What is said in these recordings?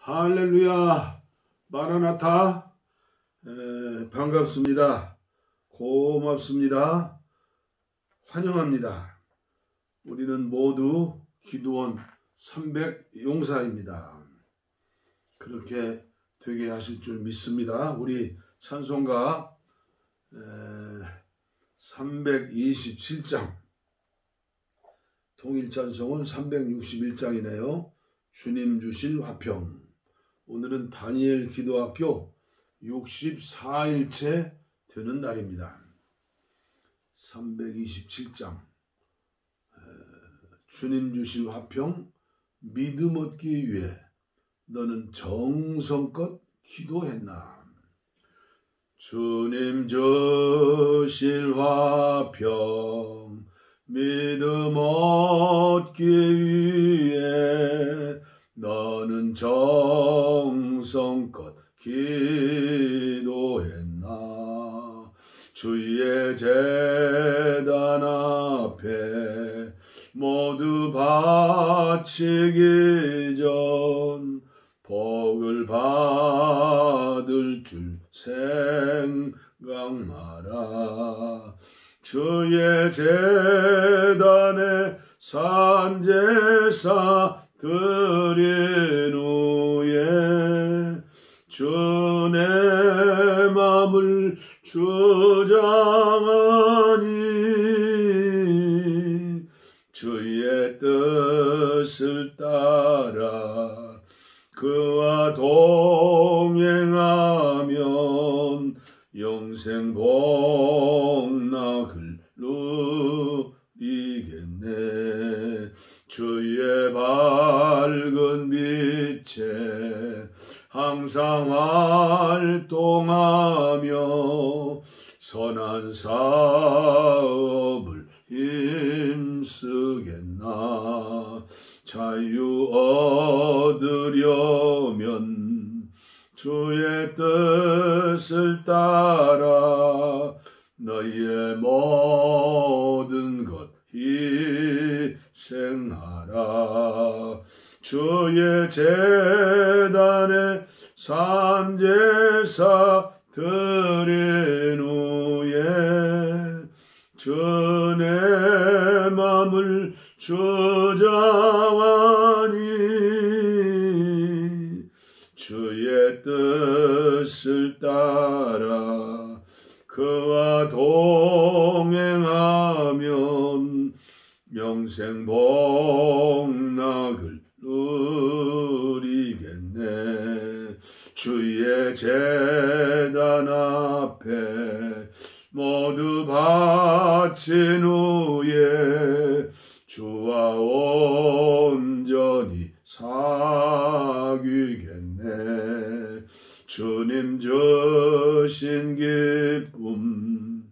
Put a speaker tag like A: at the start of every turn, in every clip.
A: 할렐루야, 마라나타. 반갑습니다. 고맙습니다. 환영합니다. 우리는 모두 기도원 300용사입니다. 그렇게 되게 하실 줄 믿습니다. 우리 찬송가 327장, 통일찬송은 361장이네요. 주님 주실 화평. 오늘은 다니엘 기도학교 64일째 되는 날입니다. 327장, 주님 주실 화평, 믿음 얻기 위해 너는 정성껏 기도했나. 주님 주실 화평, 믿음 얻기 위해 너는 정성껏 기도했나. 주의 제단 앞에 모두 바치기 전 복을 받을 줄 생각 마라. 주의 제단에 산제사 드린 후에 주의 맘을 주장하니 주의 뜻을 따라 그와 동행하면 영생 복락을 누리겠네. 주의 밝은 빛에 항상 활동하며 선한 사업을 힘쓰겠나. 자유 얻으려면 주의 뜻을 따라 너희의 모든 것 희생하라. 주의 제단에 산제사 드린 후에 주의 맘을 주장하니 주의 뜻을 따라 그와 동행하면 영생 복락을 누리겠네. 주의 제단 앞에 모두 바친 후에 주와 온전히 사귀겠네. 주님 주신 기쁨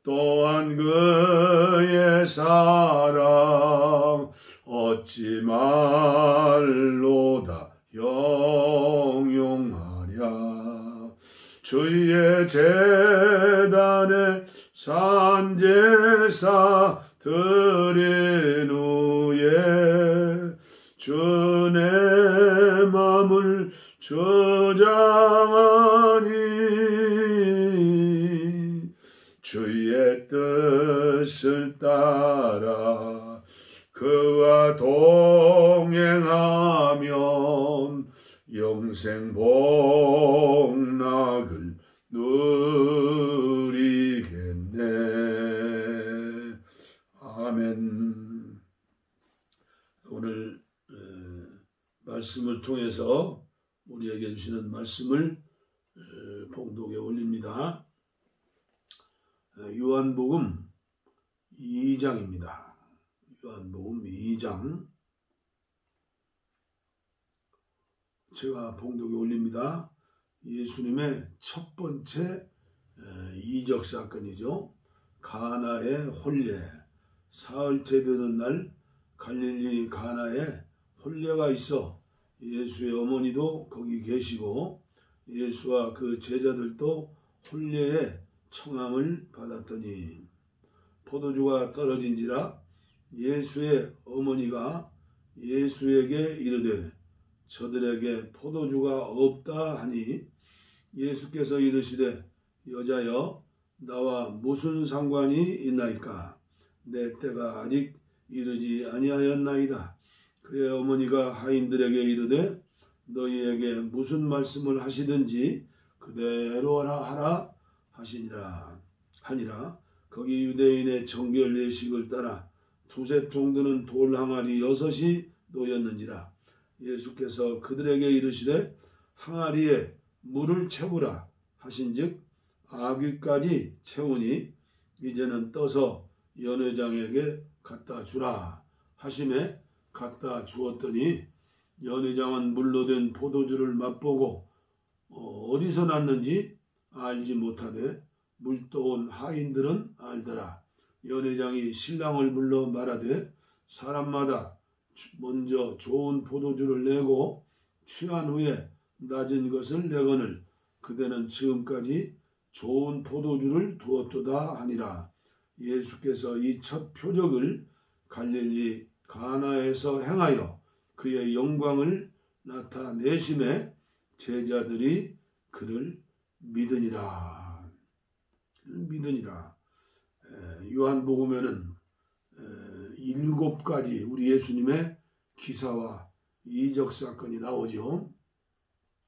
A: 또한 그의 사랑 어찌 말로다 영용하랴. 주의 제단에 산제사 드린 후에 주의 맘을 주장하니 주의 뜻을 따라 그와 동행하면 영생 복락을 누리겠네. 아멘. 오늘 말씀을 통해서 우리에게 주시는 말씀을 봉독에 올립니다. 요한복음 2장입니다. 요한복음 2장 제가 봉독에 올립니다. 예수님의 첫 번째 이적 사건이죠. 가나의 혼례. 사흘째 되는 날 갈릴리 가나에 혼례가 있어 예수의 어머니도 거기 계시고 예수와 그 제자들도 혼례에 청함을 받았더니 포도주가 떨어진지라 예수의 어머니가 예수에게 이르되 저들에게 포도주가 없다 하니 예수께서 이르시되 여자여 나와 무슨 상관이 있나이까 내 때가 아직 이르지 아니하였나이다. 그의 어머니가 하인들에게 이르되 너희에게 무슨 말씀을 하시든지 그대로 하라 하니라. 거기 유대인의 정결 예식을 따라 두세 통 드는 돌 항아리 6이 놓였는지라. 예수께서 그들에게 이르시되 항아리에 물을 채우라 하신즉 아귀까지 채우니 이제는 떠서 연회장에게 갖다 주라 하심에 갖다 주었더니 연회장은 물로 된 포도주를 맛보고 어디서 났는지 알지 못하되 물떠온 하인들은 알더라. 연회장이 신랑을 불러 말하되 사람마다 먼저 좋은 포도주를 내고 취한 후에 낮은 것을 내거늘 그대는 지금까지 좋은 포도주를 두었도다 하니라. 예수께서 이 첫 표적을 갈릴리 가나에서 행하여 그의 영광을 나타내심에 제자들이 그를 믿으니라. 요한복음에는 7가지 우리 예수님의 기사와 이적 사건이 나오죠.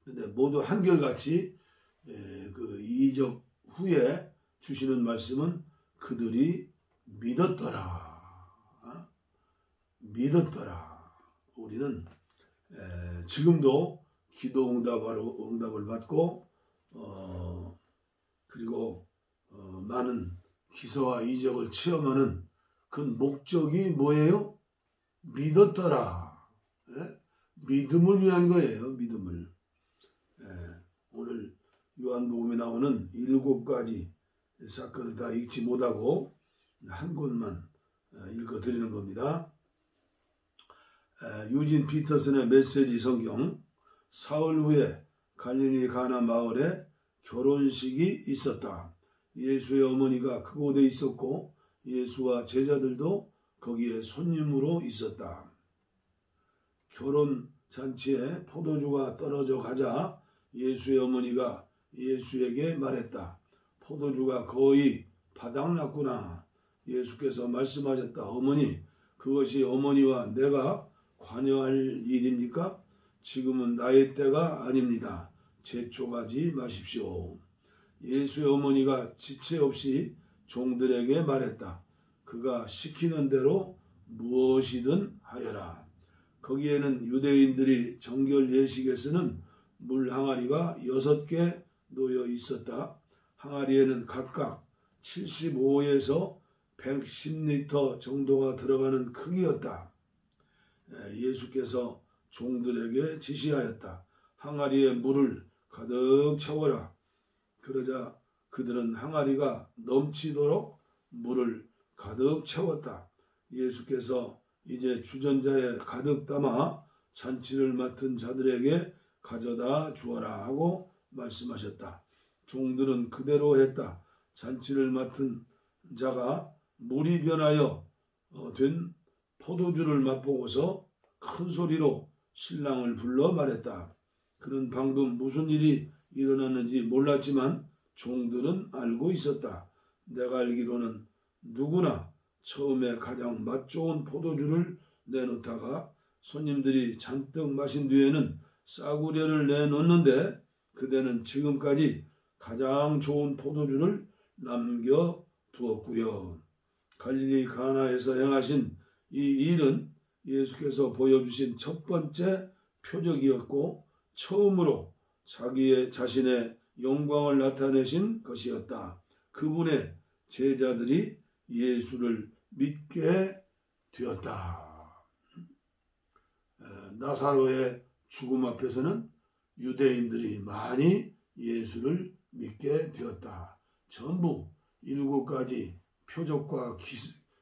A: 근데 모두 한결같이 그 이적 후에 주시는 말씀은 그들이 믿었더라. 우리는 지금도 기도 응답을 받고 그리고 많은 기사와 이적을 체험하는 그 목적이 뭐예요? 믿었더라. 믿음을 위한 거예요. 믿음을. 오늘 요한복음에 나오는 7가지 사건을 다 읽지 못하고 한 곳만 읽어드리는 겁니다. 유진 피터슨의 메시지 성경. 사흘 후에 갈릴리 가나 마을에 결혼식이 있었다. 예수의 어머니가 그곳에 있었고 예수와 제자들도 거기에 손님으로 있었다. 결혼 잔치에 포도주가 떨어져 가자 예수의 어머니가 예수에게 말했다. 포도주가 거의 바닥났구나. 예수께서 말씀하셨다. 어머니, 그것이 어머니와 내가 관여할 일입니까? 지금은 나의 때가 아닙니다. 재촉하지 마십시오. 예수의 어머니가 지체 없이 종들에게 말했다. 그가 시키는 대로 무엇이든 하여라. 거기에는 유대인들이 정결 예식에 쓰는 물 항아리가 6개 놓여 있었다. 항아리에는 각각 75에서 110리터 정도가 들어가는 크기였다. 예수께서 종들에게 지시하였다. 항아리에 물을 가득 채워라. 그러자 그들은 항아리가 넘치도록 물을 가득 채웠다. 예수께서 이제 주전자에 가득 담아 잔치를 맡은 자들에게 가져다 주어라 하고 말씀하셨다. 종들은 그대로 했다. 잔치를 맡은 자가 물이 변하여 된 포도주를 맛보고서 큰 소리로 신랑을 불러 말했다. 그는 방금 무슨 일이 일어났는지 몰랐지만 종들은 알고 있었다. 내가 알기로는 누구나 처음에 가장 맛 좋은 포도주를 내놓다가 손님들이 잔뜩 마신 뒤에는 싸구려를 내놓는데 그대는 지금까지 가장 좋은 포도주를 남겨두었고요. 갈릴리 가나에서 행하신 이 일은 예수께서 보여주신 첫 번째 표적이었고 처음으로 자신의 영광을 나타내신 것이었다. 그분의 제자들이 예수를 믿게 되었다. 나사로의 죽음 앞에서는 유대인들이 많이 예수를 믿게 되었다. 전부 7가지 표적과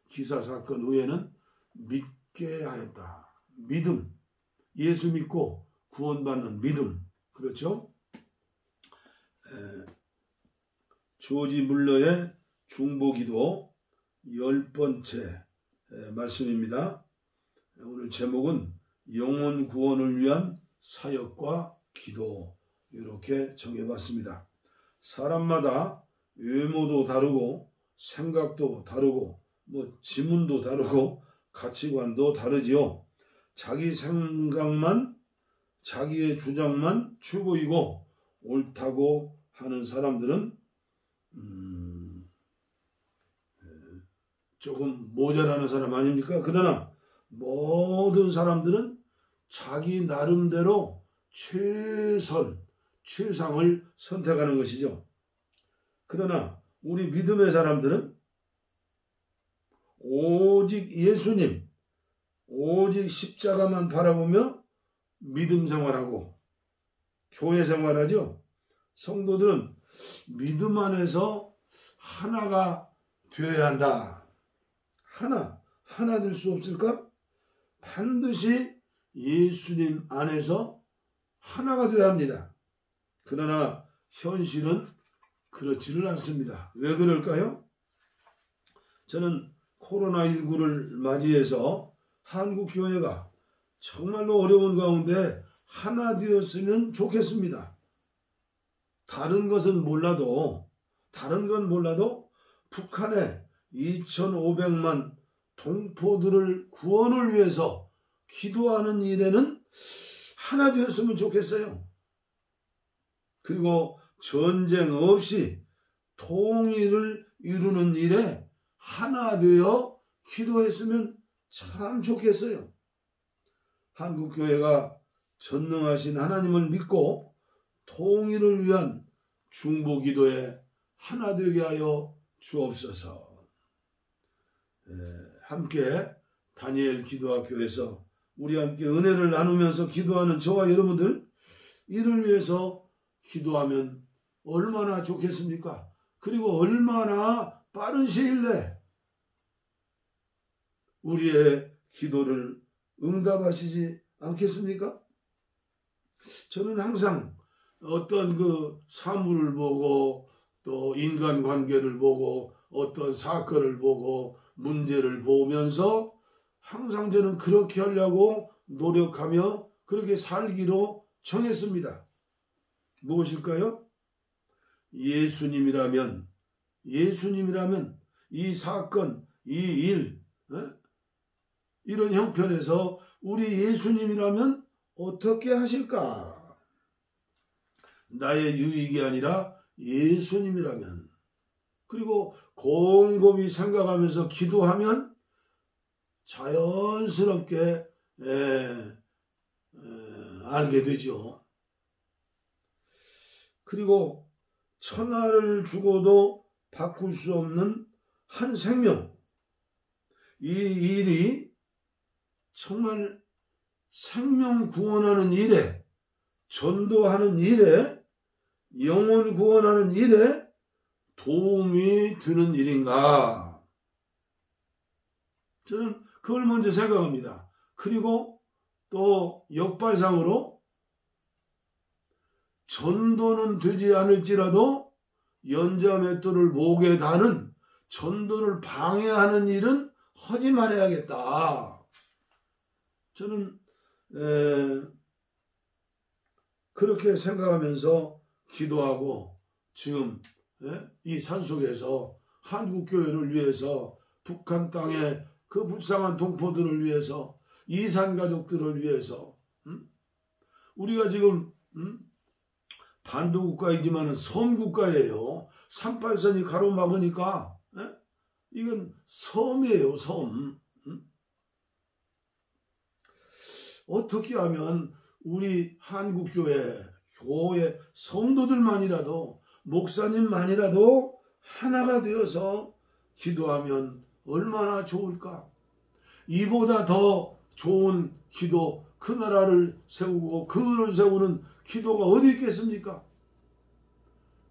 A: 기사 사건 후에는 믿게 하였다. 믿음, 예수 믿고 구원받는 믿음. 그렇죠? 조지 물러의 중보기도 10번째 말씀입니다. 오늘 제목은 영혼 구원을 위한 사역과 기도 이렇게 정해봤습니다. 사람마다 외모도 다르고 생각도 다르고 지문도 다르고 가치관도 다르지요. 자기 생각만 자기의 주장만 최고이고 옳다고 하는 사람들은 조금 모자라는 사람 아닙니까? 그러나 모든 사람들은 자기 나름대로 최상을 선택하는 것이죠. 그러나 우리 믿음의 사람들은 오직 예수님, 오직 십자가만 바라보며 믿음 생활하고 교회 생활하죠. 성도들은 믿음 안에서 하나가 되어야 한다. 하나 될 수 없을까? 반드시 예수님 안에서 하나가 되어야 합니다. 그러나 현실은 그렇지는 않습니다. 왜 그럴까요? 저는 코로나19를 맞이해서 한국교회가 정말로 어려운 가운데 하나 되었으면 좋겠습니다. 다른 건 몰라도 북한의 2,500만 동포들을 구원을 위해서 기도하는 일에는 하나 되었으면 좋겠어요. 그리고 전쟁 없이 통일을 이루는 일에 하나 되어 기도했으면 참 좋겠어요. 한국교회가 전능하신 하나님을 믿고 통일을 위한 중보기도에 하나 되게 하여 주옵소서. 함께 다니엘 기도학교에서 우리 함께 은혜를 나누면서 기도하는 저와 여러분들, 이를 위해서 기도하면 얼마나 좋겠습니까? 그리고 얼마나 빠른 시일 내 우리의 기도를 응답하시지 않겠습니까? 저는 항상 어떤 사물을 보고 또 인간관계를 보고 어떤 사건을 보고 문제를 보면서 항상 저는 그렇게 하려고 노력하며 그렇게 살기로 정했습니다. 무엇일까요? 예수님이라면 이 사건, 이 일, 이런 형편에서 우리 예수님이라면 어떻게 하실까? 나의 유익이 아니라 예수님이라면, 그리고 곰곰이 생각하면서 기도하면 자연스럽게 알게 되죠. 그리고 천하를 주고도 바꿀 수 없는 한 생명, 이 일이 정말 생명 구원하는 일에, 전도하는 일에, 영혼 구원하는 일에 도움이 되는 일인가? 저는 그걸 먼저 생각합니다. 그리고 또 역발상으로 전도는 되지 않을지라도 연자맷돌을 목에 다는 전도를 방해하는 일은 하지 말아야겠다. 저는 그렇게 생각하면서 기도하고 지금 이 산속에서 한국교회를 위해서, 북한 땅의 그 불쌍한 동포들을 위해서, 이산 가족들을 위해서, 우리가 지금 반도국가이지만 섬국가예요. 38선이 가로막으니까 이건 섬이에요, 섬. 어떻게 하면 우리 한국교회, 교회 성도들만이라도, 목사님만이라도 하나가 되어서 기도하면 얼마나 좋을까? 이보다 더 좋은 기도, 그 나라를 세우고 그를 세우는 기도가 어디 있겠습니까?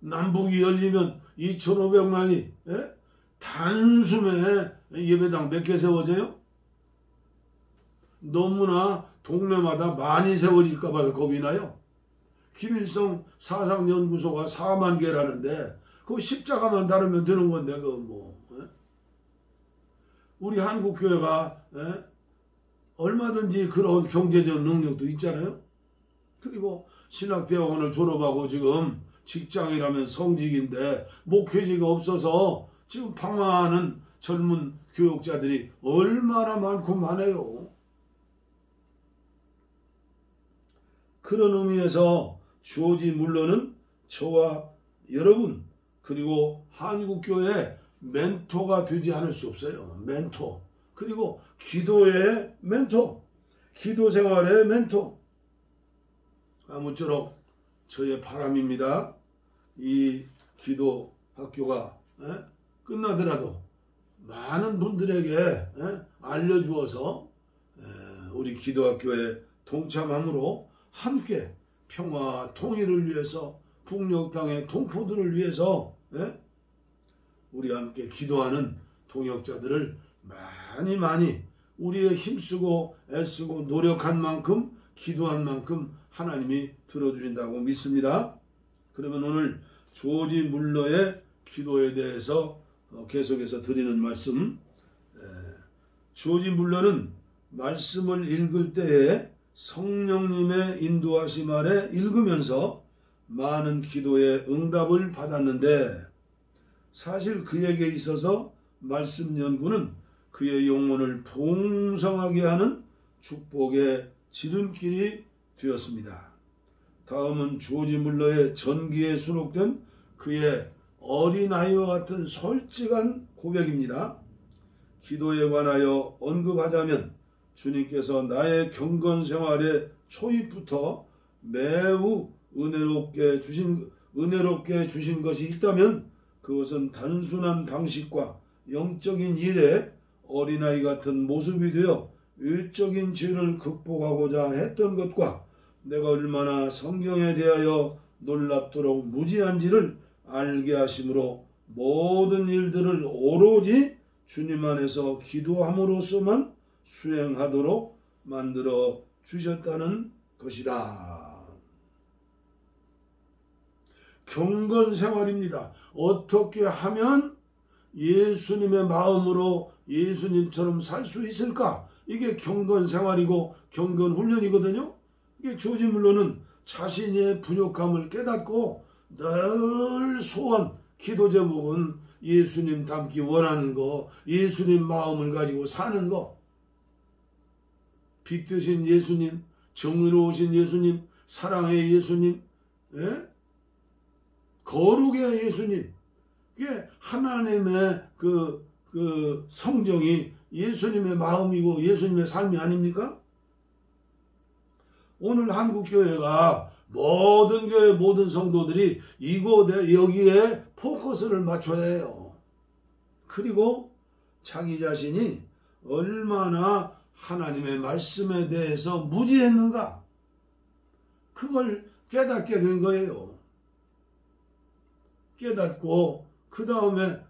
A: 남북이 열리면 2,500만이 단숨에 예배당 몇 개 세워져요? 너무나 동네마다 많이 세워질까 봐 겁이 나요. 김일성 사상연구소가 4만 개라는데 그 십자가만 다루면 되는 건데 우리 한국교회가 얼마든지 그런 경제적 능력도 있잖아요. 그리고 신학대학원을 졸업하고 지금 직장이라면 성직인데 목회지가 없어서 지금 방황하는 젊은 교육자들이 얼마나 많고 많아요. 그런 의미에서 조지 물러는 저와 여러분 그리고 한국교회 멘토가 되지 않을 수 없어요. 멘토. 그리고 기도의 멘토. 기도생활의 멘토. 아무쪼록 저의 바람입니다. 이 기도 학교가 끝나더라도 많은 분들에게 알려주어서 우리 기도학교에 동참함으로 함께 평화 통일을 위해서 북녘 땅의 동포들을 위해서 우리 함께 기도하는 동역자들을 많이 우리의 힘쓰고 애쓰고 노력한 만큼 기도한 만큼 하나님이 들어주신다고 믿습니다. 그러면 오늘 조지 물러의 기도에 대해서 계속해서 드리는 말씀. 조지 물러는 말씀을 읽을 때에 성령님의 인도하심 아래 읽으면서 많은 기도의 응답을 받았는데 사실 그에게 있어서 말씀 연구는 그의 영혼을 풍성하게 하는 축복의 지름길이 되었습니다. 다음은 조지 물러의 전기에 수록된 그의 어린아이와 같은 솔직한 고백입니다. 기도에 관하여 언급하자면 주님께서 나의 경건 생활의 초입부터 매우 은혜롭게 주신 것이 있다면 그것은 단순한 방식과 영적인 일에 어린아이 같은 모습이 되어 외적인 죄를 극복하고자 했던 것과 내가 얼마나 성경에 대하여 놀랍도록 무지한지를 알게 하심으로 모든 일들을 오로지 주님 안에서 기도함으로써만 수행하도록 만들어 주셨다는 것이다. 경건 생활입니다. 어떻게 하면 예수님의 마음으로 예수님처럼 살 수 있을까? 이게 경건 생활이고 경건 훈련이거든요. 이게 조지 물러는 자신의 부족함을 깨닫고 늘 소원, 기도 제목은 예수님 닮기 원하는 거, 예수님 마음을 가지고 사는 거. 빛 되신 예수님, 정의로우신 예수님, 사랑의 예수님, 거룩의 예수님. 그게 하나님의 그 성정이 예수님의 마음이고 예수님의 삶이 아닙니까? 오늘 한국교회가 모든 교회 모든 성도들이 이곳에 여기에 포커스를 맞춰야 해요. 그리고 자기 자신이 얼마나 하나님의 말씀에 대해서 무지했는가 그걸 깨닫게 된 거예요. 깨닫고 그 다음에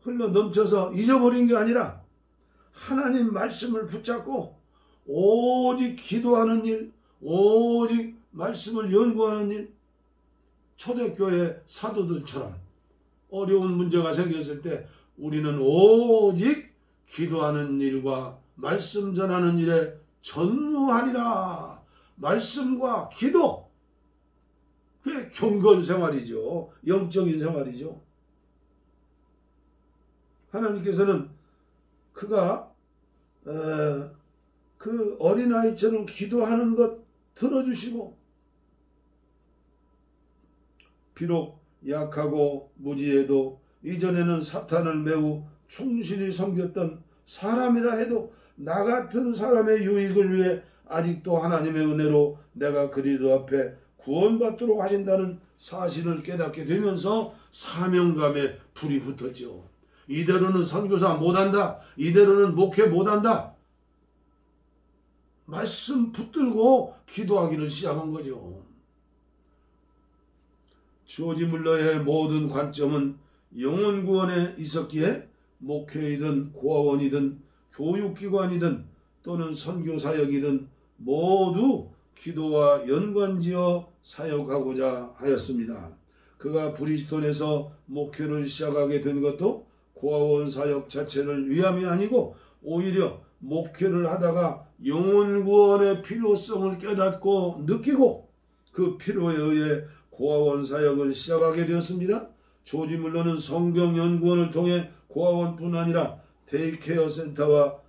A: 흘러 넘쳐서 잊어버린 게 아니라 하나님 말씀을 붙잡고 오직 기도하는 일, 오직 말씀을 연구하는 일, 초대교회 사도들처럼 어려운 문제가 생겼을 때 우리는 오직 기도하는 일과 말씀 전하는 일에 전무하리라. 말씀과 기도, 그게 경건 생활이죠. 영적인 생활이죠. 하나님께서는 그가 그 어린아이처럼 기도하는 것 들어주시고 비록 약하고 무지해도 이전에는 사탄을 매우 충실히 섬겼던 사람이라 해도 나 같은 사람의 유익을 위해 아직도 하나님의 은혜로 내가 그리스도 앞에 구원받도록 하신다는 사실을 깨닫게 되면서 사명감에 불이 붙었죠. 이대로는 선교사 못한다. 이대로는 목회 못한다. 말씀 붙들고 기도하기를 시작한 거죠. 조지 물러의 모든 관점은 영혼 구원에 있었기에 목회이든 고아원이든 교육기관이든 또는 선교사역이든 모두 기도와 연관지어 사역하고자 하였습니다. 그가 브리스톤에서 목회를 시작하게 된 것도 고아원 사역 자체를 위함이 아니고 오히려 목회를 하다가 영혼 구원의 필요성을 깨닫고 느끼고 그 필요에 의해 고아원 사역을 시작하게 되었습니다. 조지 물러는 성경 연구원을 통해 고아원뿐 아니라 데이케어 센터와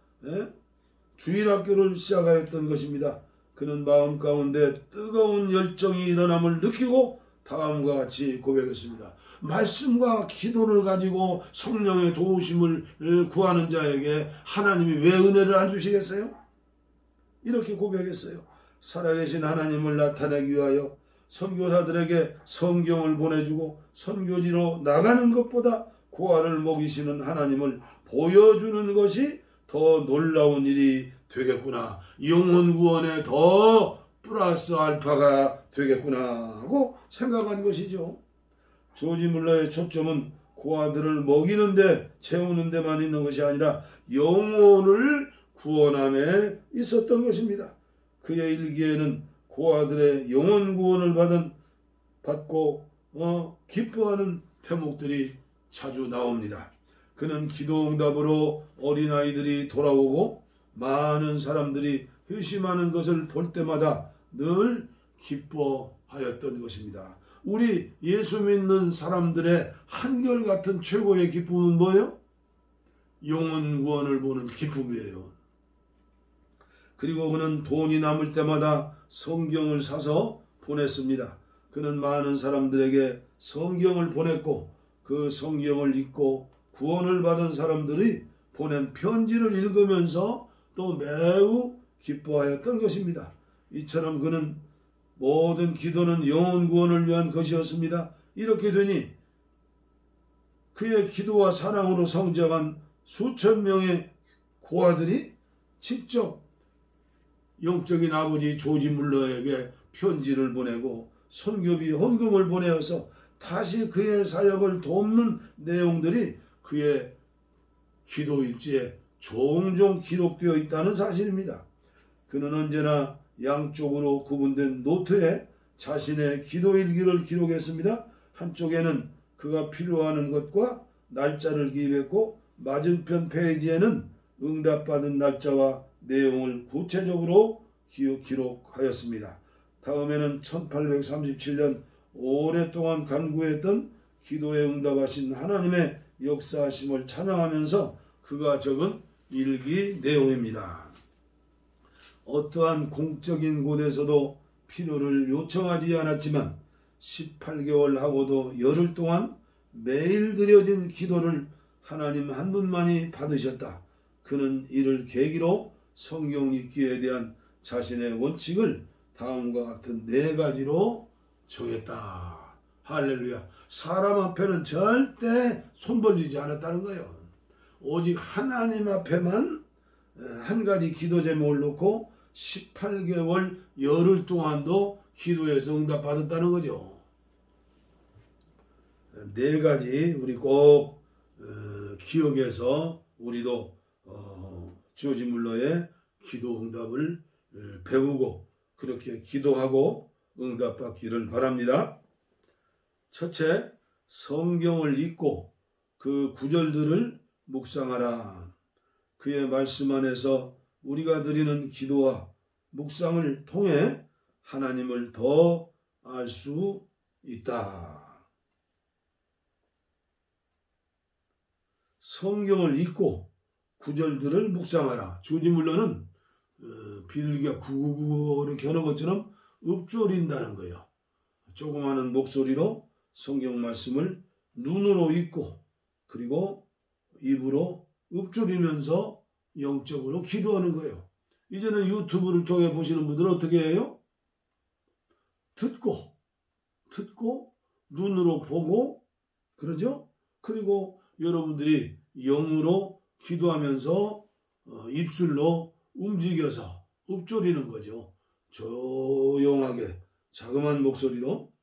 A: 주일학교를 시작하였던 것입니다. 그는 마음 가운데 뜨거운 열정이 일어남을 느끼고 다음과 같이 고백했습니다. 말씀과 기도를 가지고 성령의 도우심을 구하는 자에게 하나님이 왜 은혜를 안 주시겠어요? 이렇게 고백했어요. 살아계신 하나님을 나타내기 위하여 선교사들에게 성경을 보내주고 선교지로 나가는 것보다 고아를 먹이시는 하나님을 보여주는 것이 더 놀라운 일이 되겠구나. 영혼 구원에 더 플러스 알파가 되겠구나 하고 생각한 것이죠. 조지 물러의 초점은 고아들을 먹이는데 채우는 데만 있는 것이 아니라 영혼을 구원함에 있었던 것입니다. 그의 일기에는 고아들의 영혼 구원을 받고 기뻐하는 대목들이 자주 나옵니다. 그는 기도 응답으로 어린아이들이 돌아오고 많은 사람들이 회심하는 것을 볼 때마다 늘 기뻐하였던 것입니다. 우리 예수 믿는 사람들의 한결같은 최고의 기쁨은 뭐예요? 영혼 구원을 보는 기쁨이에요. 그리고 그는 돈이 남을 때마다 성경을 사서 보냈습니다. 그는 많은 사람들에게 성경을 보냈고 그 성경을 읽고 구원을 받은 사람들이 보낸 편지를 읽으면서 또 매우 기뻐하였던 것입니다. 이처럼 그는 모든 기도는 영혼 구원을 위한 것이었습니다. 이렇게 되니 그의 기도와 사랑으로 성장한 수천 명의 고아들이 직접 영적인 아버지 조지 물러에게 편지를 보내고 선교비 헌금을 보내어서 다시 그의 사역을 돕는 내용들이 그의 기도일지에 종종 기록되어 있다는 사실입니다. 그는 언제나 양쪽으로 구분된 노트에 자신의 기도일기를 기록했습니다. 한쪽에는 그가 필요하는 것과 날짜를 기입했고 맞은편 페이지에는 응답받은 날짜와 내용을 구체적으로 기록하였습니다. 다음에는 1837년 오랫동안 간구했던 기도에 응답하신 하나님의 역사하심을 찬양하면서 그가 적은 일기 내용입니다. 어떠한 공적인 곳에서도 필요를 요청하지 않았지만 18개월 하고도 열흘 동안 매일 드려진 기도를 하나님 한 분만이 받으셨다. 그는 이를 계기로 성경 읽기에 대한 자신의 원칙을 다음과 같은 4가지로 정했다. 할렐루야. 사람 앞에는 절대 손 벌리지 않았다는 거예요. 오직 하나님 앞에만 한 가지 기도 제목을 놓고 18개월 열흘 동안도 기도해서 응답받았다는 거죠. 4가지 우리 꼭 기억해서 우리도 조지 물러의 기도 응답을 배우고 그렇게 기도하고 응답받기를 바랍니다. 첫째, 성경을 읽고 그 구절들을 묵상하라. 그의 말씀 안에서 우리가 드리는 기도와 묵상을 통해 하나님을 더 알 수 있다. 성경을 읽고 구절들을 묵상하라. 조지 물러는 비둘기가 구구구 이렇게 하는 것처럼 읊조린다는 거예요. 조그마한 목소리로 성경 말씀을 눈으로 읽고 그리고 입으로 읊조리면서 영적으로 기도하는 거예요. 이제는 유튜브를 통해 보시는 분들은 어떻게 해요? 듣고 눈으로 보고 그러죠? 그리고 여러분들이 영으로 기도하면서 입술로 움직여서 읊조리는 거죠. 조용하게 자그마한 목소리로.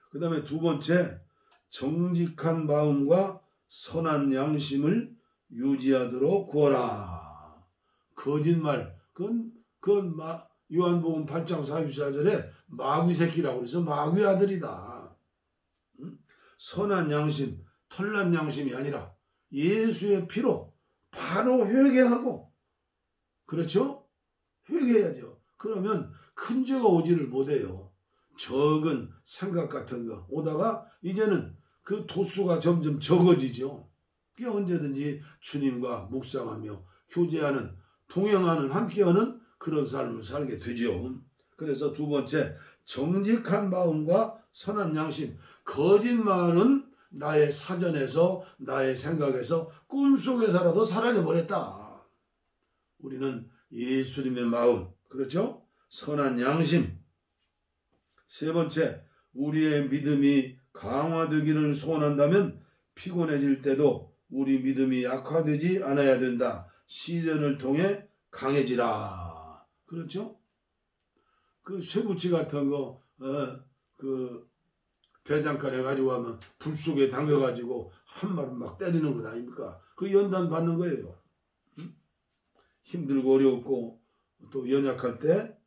A: 그 다음에 2번째, 정직한 마음과 선한 양심을 유지하도록 구하라. 거짓말, 그건 요한복음 8장 44절에 마귀 새끼라고 그래서 마귀 아들이다. 선한 양심, 털난 양심이 아니라 예수의 피로 바로 회개하고 그렇죠? 회개해야죠. 그러면 큰 죄가 오지를 못해요. 적은 생각 같은 거 오다가 이제는 그 도수가 점점 적어지죠. 그게 언제든지 주님과 묵상하며 교제하는, 동행하는, 함께하는 그런 삶을 살게 되죠. 그래서 두 번째, 정직한 마음과 선한 양심. 거짓말은 나의 사전에서, 나의 생각에서, 꿈속에서라도 사라져버렸다. 우리는 예수님의 마음, 그렇죠? 선한 양심. 세 번째, 우리의 믿음이 강화되기를 소원한다면 피곤해질 때도 우리 믿음이 약화되지 않아야 된다. 시련을 통해 강해지라. 그렇죠? 그 쇠붙이 같은 거, 그 대장간 해가지고 하면 불 속에 담겨가지고 한 마리 막 때리는 것 아닙니까? 그 연단 받는 거예요. 힘들고 어렵고 또 연약할 때,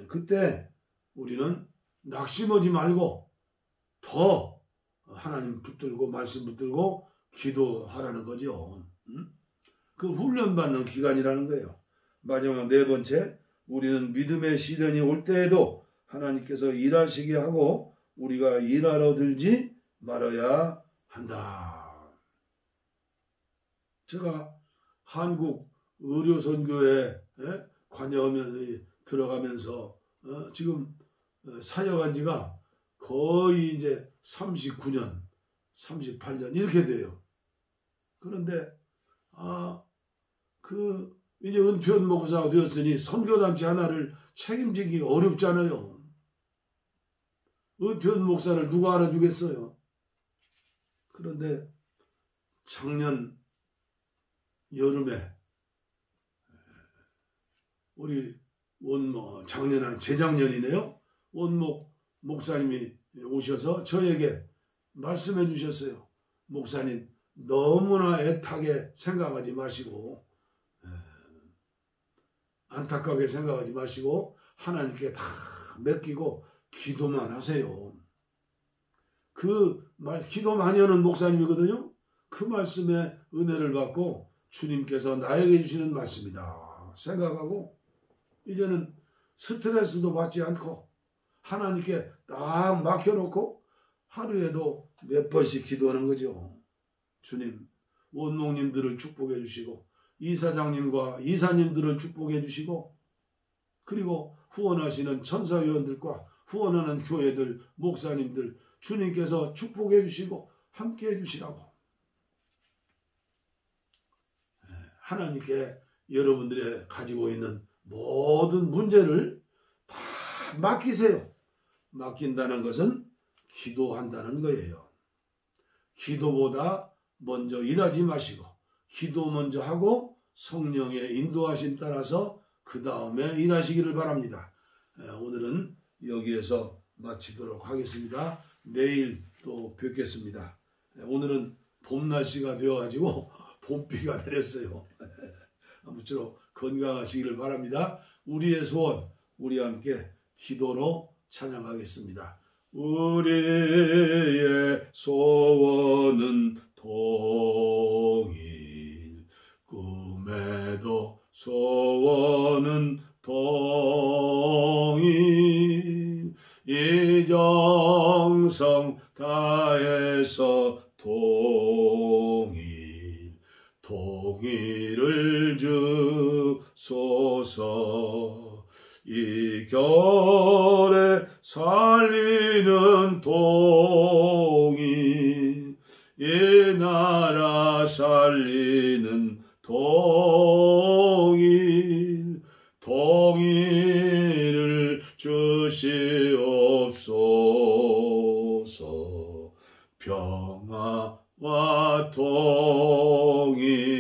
A: 그때 우리는 낙심하지 말고 더 하나님 붙들고 말씀 붙들고 기도하라는 거죠. 그 훈련받는 기간이라는 거예요. 마지막 네 번째, 우리는 믿음의 시련이 올 때에도 하나님께서 일하시게 하고 우리가 일하러 들지 말아야 한다. 제가 한국 의료선교에 관여하면서 들어가면서 지금 사역한 지가 거의 이제 39년, 38년 이렇게 돼요. 그런데 이제 은퇴한 목사가 되었으니 선교단체 하나를 책임지기 어렵잖아요. 은퇴한 목사를 누가 알아주겠어요? 그런데 작년 여름에 우리 재작년이네요. 원목 목사님이 오셔서 저에게 말씀해 주셨어요. 목사님, 너무나 애타게 생각하지 마시고 안타깝게 생각하지 마시고 하나님께 다 맡기고 기도만 하세요. 기도 많이 하는 목사님이거든요. 그 말씀에 은혜를 받고 주님께서 나에게 주시는 말씀이다 생각하고 이제는 스트레스도 받지 않고 하나님께 딱 맡겨놓고 하루에도 몇 번씩 기도하는 거죠. 주님, 원목님들을 축복해 주시고 이사장님과 이사님들을 축복해 주시고 그리고 후원하시는 천사위원들과 후원하는 교회들, 목사님들 주님께서 축복해 주시고 함께 해 주시라고 하나님께 여러분들의 가지고 있는 모든 문제를 다 맡기세요. 맡긴다는 것은 기도한다는 거예요. 기도보다 먼저 일하지 마시고 기도 먼저 하고 성령의 인도하심 따라서 그 다음에 일하시기를 바랍니다. 오늘은 여기에서 마치도록 하겠습니다. 내일 또 뵙겠습니다. 오늘은 봄 날씨가 되어가지고 봄비가 내렸어요. 아무쪼록 건강하시기를 바랍니다. 우리의 소원, 우리 함께 기도로 찬양하겠습니다. 우리의 소원은 동일, 꿈에도 소원은 동일, 이정성 다해서 동일, 동일을 주소서. 이 결에 살리는 동일, 이 나라 살리는 동일, 동일을 주시옵소서. 평화와 동일